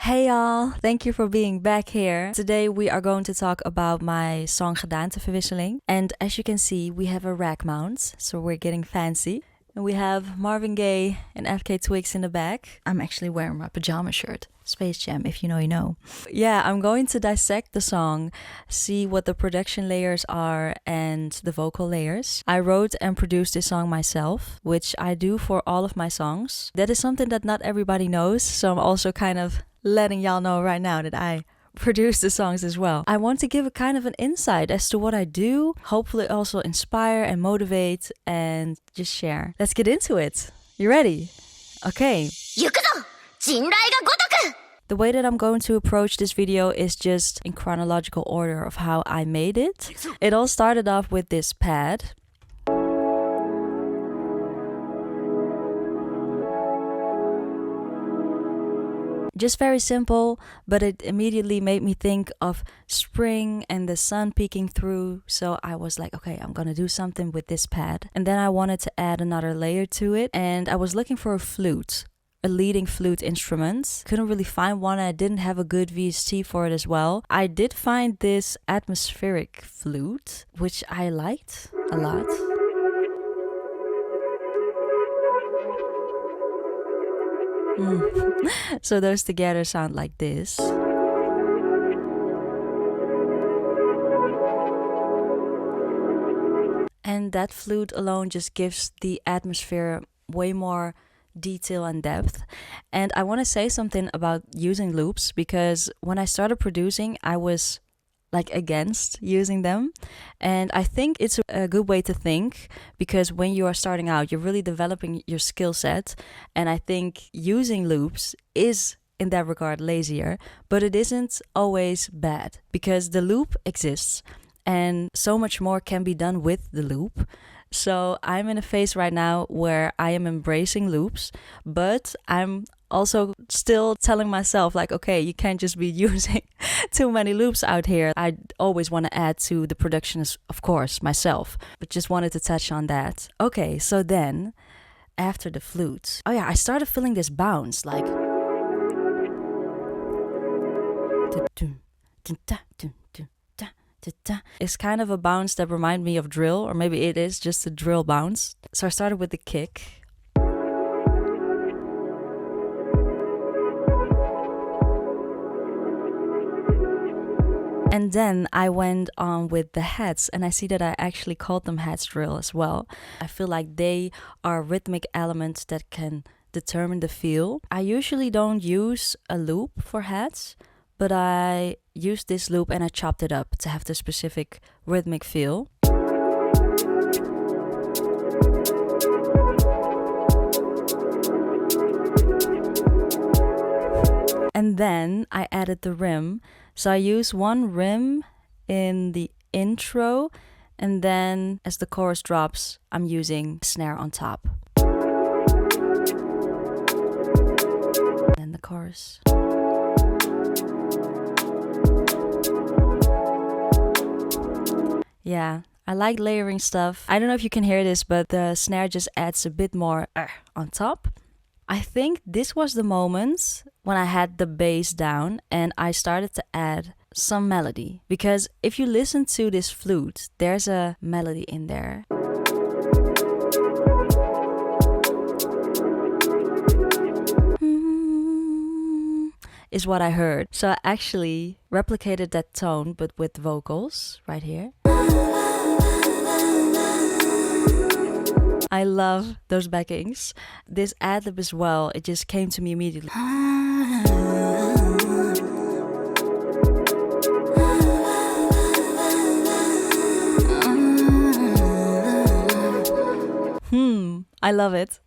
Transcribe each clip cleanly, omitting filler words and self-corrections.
Hey y'all, thank you for being back here. Today we are going to talk about my song Gedaanteverwisseling. And as you can see, we have a rack mount, so we're getting fancy. And we have Marvin Gaye and FK Twigs in the back. I'm actually wearing my pajama shirt. Space Jam, if you know, you know. Yeah, I'm going to dissect the song, see what the production layers are and the vocal layers. I wrote and produced this song myself, which I do for all of my songs. That is something that not everybody knows, so I'm also kind of letting y'all know right now that I produce the songs as well. I want to give a kind of an insight as to what I do, hopefully also inspire and motivate and just share. Let's get into it. You ready? Okay. The way that I'm going to approach this video is just in chronological order of how I made it. It all started off with this pad. Just very simple, but it immediately made me think of spring and the sun peeking through. So I was like, okay, I'm gonna do something with this pad. And then I wanted to add another layer to it. And I was looking for a flute, a leading flute instrument. Couldn't really find one. I didn't have a good VST for it as well. I did find this atmospheric flute, which I liked a lot. So those together sound like this. And that flute alone just gives the atmosphere way more detail and depth. And I want to say something about using loops, because when I started producing, I was like against using them. And I think it's a good way to think, because when you are starting out, you're really developing your skill set. And I think using loops is in that regard lazier, but it isn't always bad, because the loop exists and so much more can be done with the loop. So I'm in a phase right now where I am embracing loops, but I'm also still telling myself like, okay, you can't just be using too many loops out here. I always want to add to the production, of course, myself, but just wanted to touch on that. Okay, so then after the flute, oh yeah, I started feeling this bounce, like it's kind of a bounce that reminded me of drill, or maybe it is just a drill bounce. So I started with the kick. And then I went on with the hats, and I see that I actually called them hats drill as well. I feel like they are rhythmic elements that can determine the feel. I usually don't use a loop for hats, but I used this loop and I chopped it up to have the specific rhythmic feel. And then I added the rim. So I use one rim in the intro, and then as the chorus drops, I'm using snare on top. And the chorus. Yeah, I like layering stuff. I don't know if you can hear this, but the snare just adds a bit more on top. I think this was the moment when I had the bass down and I started to add some melody. Because if you listen to this flute, there's a melody in there. Is what I heard. So I actually replicated that tone, but with vocals right here. I love those backings. This ad-lib as well, it just came to me immediately. I love it.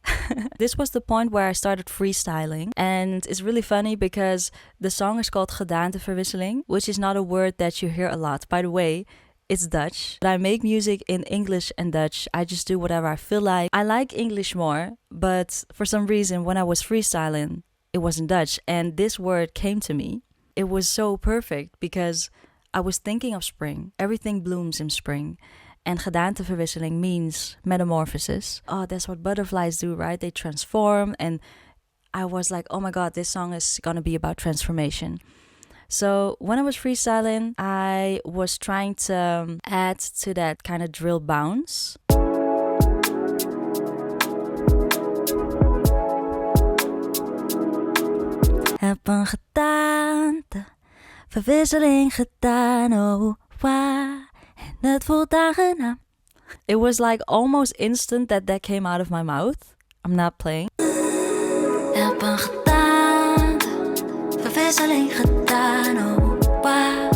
This was the point where I started freestyling, and it's really funny because the song is called Gedaanteverwisseling, which is not a word that you hear a lot. By the way, it's Dutch. I make music in English and Dutch. I just do whatever I feel like. I like English more, but for some reason when I was freestyling, it was in Dutch, and this word came to me. It was so perfect because I was thinking of spring. Everything blooms in spring. And gedaanteverwisseling means metamorphosis. Oh, that's what butterflies do, right? They transform, and I was like, oh my God, this song is gonna be about transformation. So when I was freestyling, I was trying to add to that kind of drill bounce. Heb een gedaanteverwisseling gedaan, oh wow, en het voelt aangenaam. It was like almost instant that came out of my mouth. I'm not playing. Heb een gedaanteverwisseling gedaan, oh wow,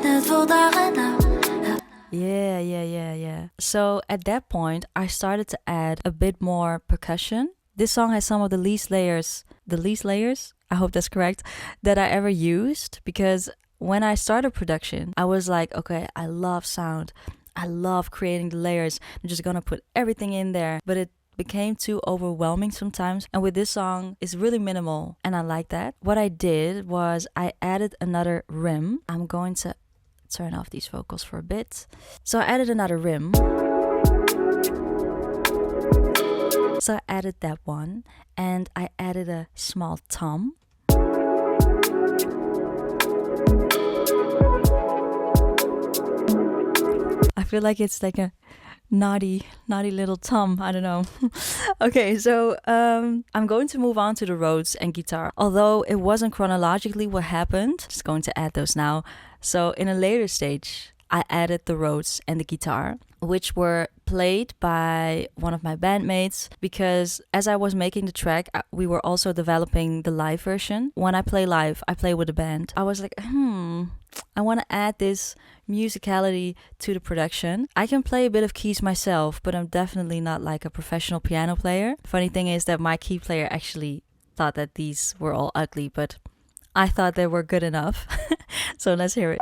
en het voelt aangenaam. Yeah. So at that point, I started to add a bit more percussion. This song has some of the least layers, I hope that's correct, that I ever used, because when I started production, I was like, okay, I love sound. I love creating the layers. I'm just gonna put everything in there. But it became too overwhelming sometimes. And with this song, it's really minimal, and I like that. What I did was I added another rim. I'm going to turn off these vocals for a bit. So I added another rim. So I added that one, and I added a small tom. I feel like it's like a naughty little tom. I don't know. Okay, so I'm going to move on to the Rhodes and guitar. Although it wasn't chronologically what happened, just going to add those now. So in a later stage, I added the Rhodes and the guitar, which were played by one of my bandmates, because as I was making the track, we were also developing the live version. When I play live, I play with a band. I was like, I want to add this musicality to the production. I can play a bit of keys myself, but I'm definitely not like a professional piano player. Funny thing is that my key player actually thought that these were all ugly, but I thought they were good enough. So let's hear it.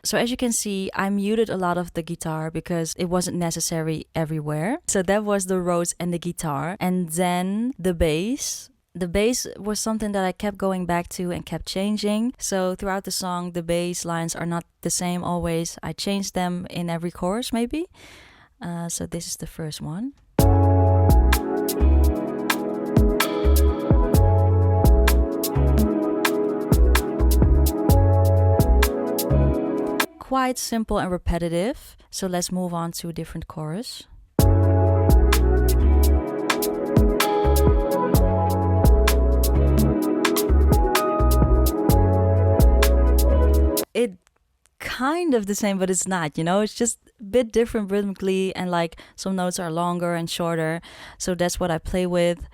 So as you can see, I muted a lot of the guitar because it wasn't necessary everywhere. So that was the Rhodes and the guitar. And then the bass. The bass was something that I kept going back to and kept changing. So throughout the song, the bass lines are not the same always. I changed them in every chorus maybe. So this is the first one. Quite simple and repetitive. So let's move on to a different chorus. It kind of the same, but it's not, you know, it's just a bit different rhythmically, and like some notes are longer and shorter. So that's what I play with.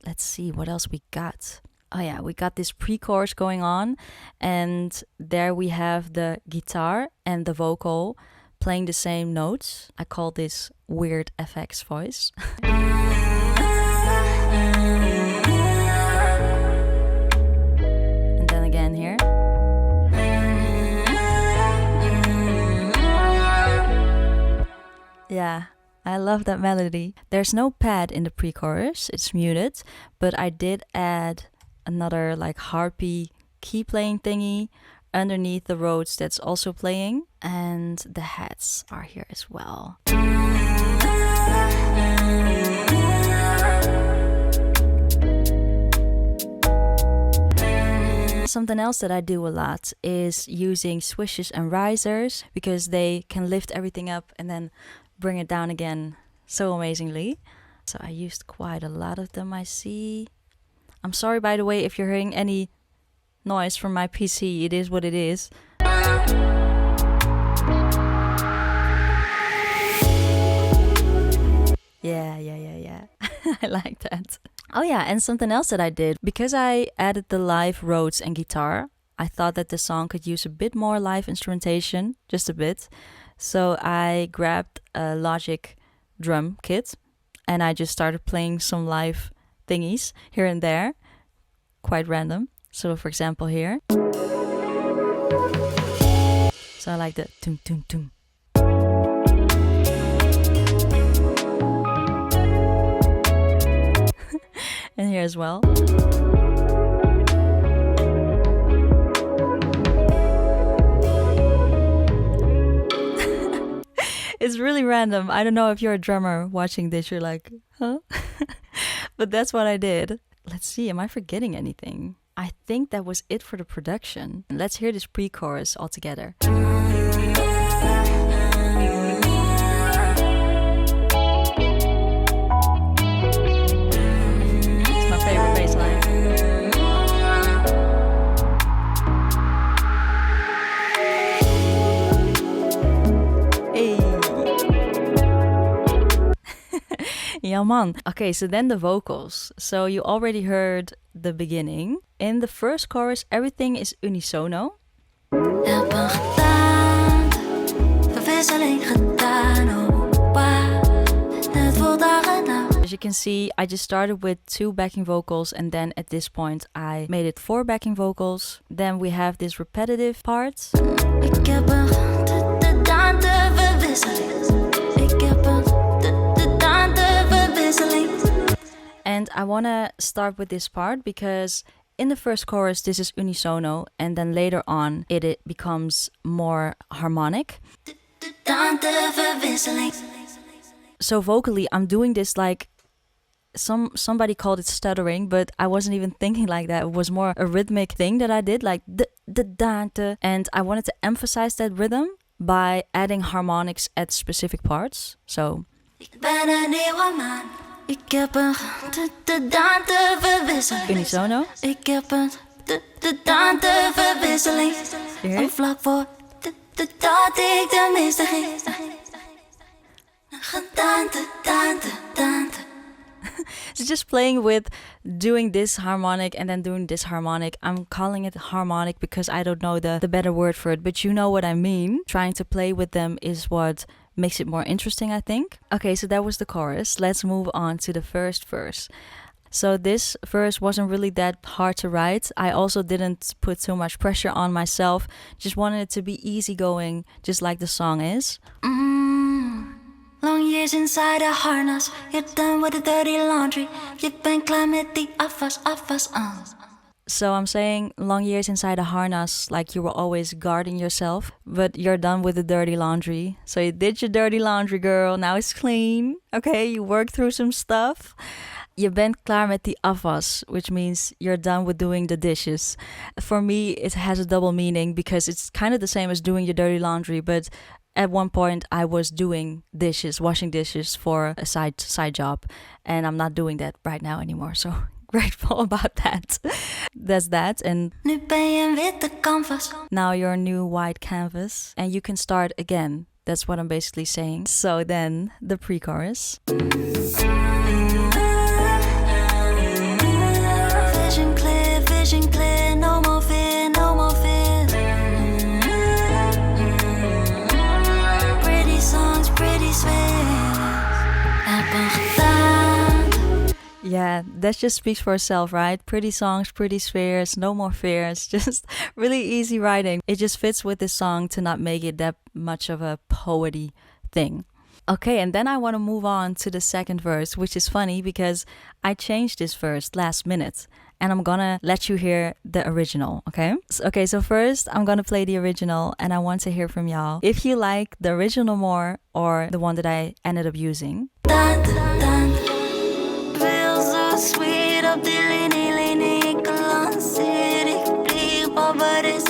Let's see what else we got. Oh yeah, we got this pre-chorus going on, and there we have the guitar and the vocal playing the same notes. I call this weird FX voice. And then again here. Yeah, I love that melody. There's no pad in the pre-chorus, it's muted, but I did add another like harpy key playing thingy underneath the Rhodes that's also playing, and the hats are here as well. Something else that I do a lot is using swishes and risers, because they can lift everything up and then bring it down again so amazingly. So I used quite a lot of them, I see. I'm sorry, by the way, if you're hearing any noise from my PC. It is what it is. Yeah. I like that. Oh yeah, and something else that I did, because I added the live Rhodes and guitar, I thought that the song could use a bit more live instrumentation, just a bit. So I grabbed a Logic drum kit and I just started playing some live thingies here and there, quite random. So for example here. So I like the tum tum tum. And here as well. It's really random. I don't know if you're a drummer watching this, you're like, huh? But that's what I did. Let's see, am I forgetting anything? I think that was it for the production. Let's hear this pre-chorus all together. It's my favorite bass line. Hey. Yeah, man. Okay, so then the vocals. So you already heard the beginning. In the first chorus, everything is unisono. As you can see, I just started with 2 backing vocals, and then at this point I made it 4 backing vocals. Then we have this repetitive part. And I want to start with this part because in the first chorus this is unisono, and then later on it becomes more harmonic. So vocally I'm doing this like somebody called it stuttering, but I wasn't even thinking like that. It was more a rhythmic thing that I did, like and I wanted to emphasize that rhythm by adding harmonics at specific parts. So unisono. So just playing with doing this harmonic and then doing this harmonic. I'm calling it harmonic because I don't know the better word for it, but you know what I mean. Trying to play with them is what makes it more interesting, I think. Okay, so that was the chorus. Let's move on to the first verse. So this verse wasn't really that hard to write. I also didn't put too much pressure on myself. Just wanted it to be easygoing, just like the song is. Long years inside a harness, you're done with the dirty laundry. You've been climbing the office. So I'm saying long years inside a harness, like you were always guarding yourself, but you're done with the dirty laundry. So you did your dirty laundry, girl. Now it's clean. Okay, you worked through some stuff. Je bent klaar met die afwas, which means you're done with doing the dishes. For me, it has a double meaning because it's kind of the same as doing your dirty laundry, but at one point I was doing dishes, washing dishes for a side job, and I'm not doing that right now anymore. So grateful about that. That's that. And Nu ben je een witte canvas. Now you're a new white canvas and you can start again. That's what I'm basically saying. So then the pre-chorus. Vision clear, no more fear, no more fear. Pretty songs, pretty spheres. Hebben gedaan. Yeah, that just speaks for itself, right? Pretty songs, pretty spheres, no more fears. Just really easy writing. It just fits with this song to not make it that much of a poety thing. Okay, and then I want to move on to the second verse, which is funny because I changed this verse last minute. And I'm gonna let you hear the original, okay? So first I'm gonna play the original and I want to hear from y'all if you like the original more or the one that I ended up using. Feels so sweet op die linie, ik lanceer, ik vlieg, wat is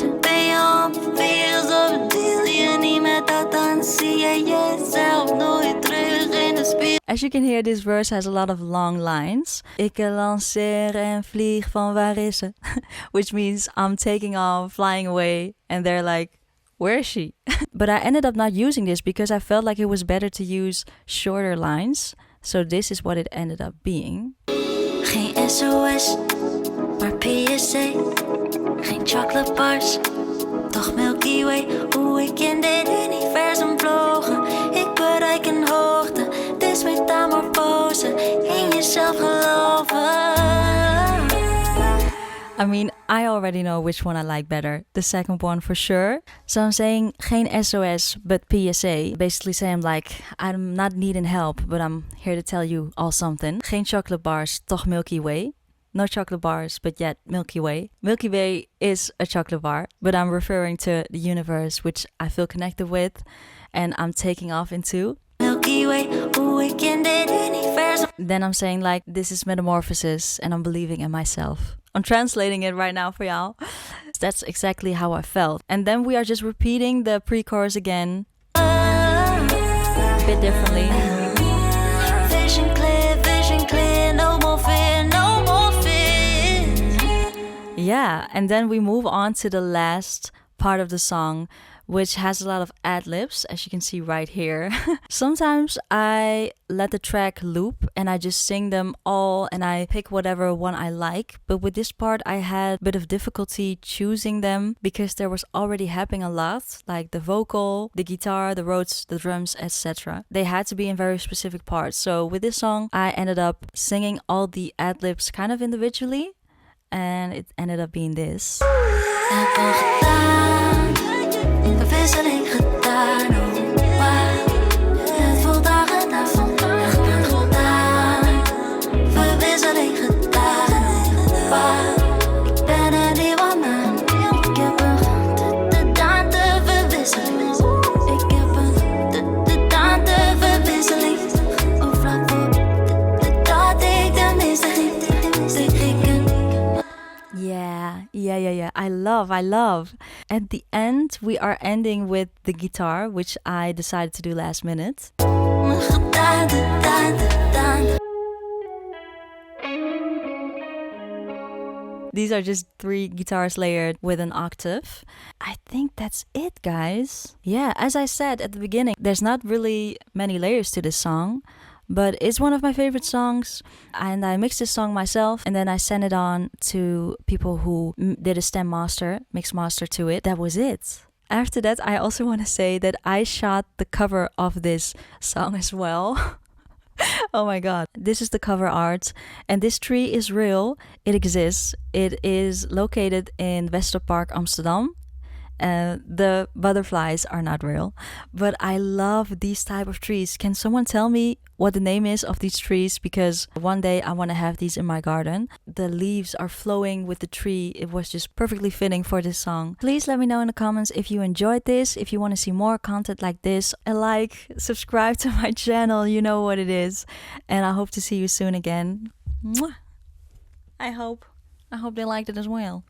het? Ben je op feels op die je niet met dat dan zie je jezelf nooit terug in de spiegel. As you can hear, this verse has a lot of long lines. Ik lanceer en vlieg, van waar is ze? Which means I'm taking off, flying away, and they're like, where is she? But I ended up not using this because I felt like it was better to use shorter lines. So this is what it ended up being. Geen SOS, maar PSC. Geen chocolate bars, toch Milky Way. Hoe ik in dit universum vlogen. Ik bereik een hoogte, dus metamorfose. In jezelf geloven. I mean, I already know which one I like better. The second one for sure. So I'm saying geen SOS, but PSA. Basically saying like, I'm not needing help, but I'm here to tell you all something. Geen chocolate bars, toch Milky Way. no chocolate bars, but yet Milky Way. Milky Way is a chocolate bar, but I'm referring to the universe, which I feel connected with and I'm taking off into. Milky Way, hoe ik in dit universum. Then I'm saying like, this is metamorphosis and I'm believing in myself. I'm translating it right now for y'all. That's exactly how I felt. And then we are just repeating the pre-chorus again. A bit differently. Vision clear, no more fear, no more fear. Yeah, and then we move on to the last part of the song, which has a lot of ad-libs, as you can see right here. Sometimes I let the track loop and I just sing them all and I pick whatever one I like. But with this part, I had a bit of difficulty choosing them because there was already happening a lot, like the vocal, the guitar, the Rhodes, the drums, etc. They had to be in very specific parts. So with this song, I ended up singing all the ad-libs kind of individually. And it ended up being this. Verwisseling gedaan, oh waar. Het voelt dagen avond, echt ben gedaan. Verwisseling gedaan, oh waar. Ik ben een nieuwe man, ik heb een gedaanteverwisseling. Ik heb een gedaanteverwisseling. Oh vlak voor dat ik de meeste ging. Yeah. I love. At the end, we are ending with the guitar, which I decided to do last minute. These are just 3 guitars layered with an octave. I think that's it, guys. Yeah, as I said at the beginning, there's not really many layers to this song. But it's one of my favorite songs, and I mixed this song myself, and then I sent it on to people who did a stem master, mix master to it. That was it. After that, I also want to say that I shot the cover of this song as well. Oh my god. This is the cover art, and this tree is real. It exists. It is located in Westerpark, Amsterdam. The butterflies are not real, but I love these type of trees. Can someone tell me what the name is of these trees? Because one day I want to have these in my garden. The leaves are flowing with the tree. It was just perfectly fitting for this song. Please let me know in the comments if you enjoyed this, if you want to see more content like this, and like, subscribe to my channel, you know what it is. And I hope to see you soon again. Mwah. I hope they liked it as well.